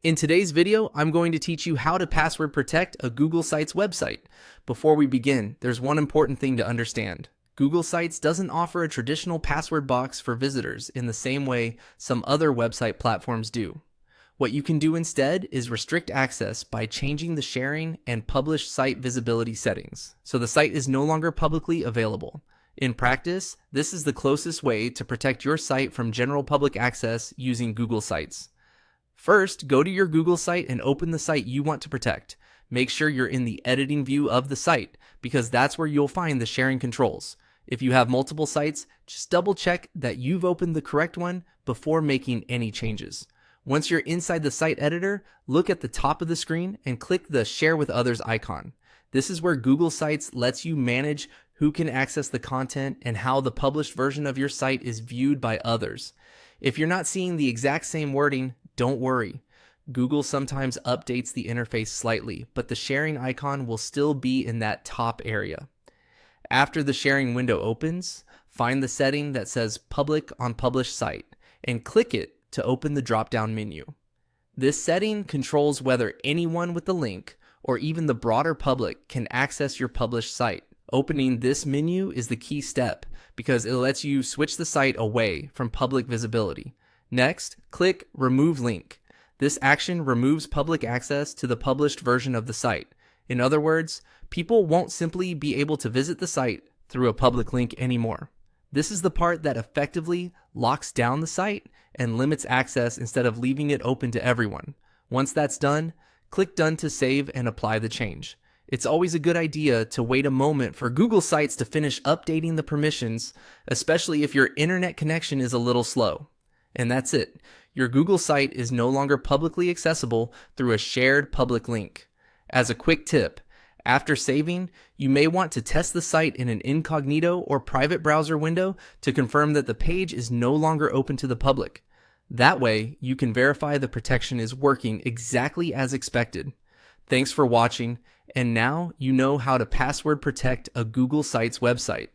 In today's video, I'm going to teach you how to password protect a Google Sites website. Before we begin, there's one important thing to understand. Google Sites doesn't offer a traditional password box for visitors in the same way some other website platforms do. What you can do instead is restrict access by changing the sharing and publish site visibility settings, so the site is no longer publicly available. In practice, this is the closest way to protect your site from general public access using Google Sites. First, go to your Google site and open the site you want to protect. Make sure you're in the editing view of the site, because that's where you'll find the sharing controls. If you have multiple sites, just double check that you've opened the correct one before making any changes. Once you're inside the site editor, look at the top of the screen and click the Share with Others icon. This is where Google Sites lets you manage who can access the content and how the published version of your site is viewed by others. If you're not seeing the exact same wording, don't worry. Google sometimes updates the interface slightly, but the sharing icon will still be in that top area. After the sharing window opens, find the setting that says Public on Published Site and click it to open the drop-down menu. This setting controls whether anyone with the link or even the broader public can access your published site. Opening this menu is the key step because it lets you switch the site away from public visibility. Next, click Remove Link. This action removes public access to the published version of the site. In other words, people won't simply be able to visit the site through a public link anymore. This is the part that effectively locks down the site and limits access instead of leaving it open to everyone. Once that's done, click Done to save and apply the change. It's always a good idea to wait a moment for Google Sites to finish updating the permissions, especially if your internet connection is a little slow. And that's it. Your Google site is no longer publicly accessible through a shared public link. As a quick tip, after saving, you may want to test the site in an incognito or private browser window to confirm that the page is no longer open to the public. That way, you can verify the protection is working exactly as expected. Thanks for watching, and now you know how to password protect a Google Sites website.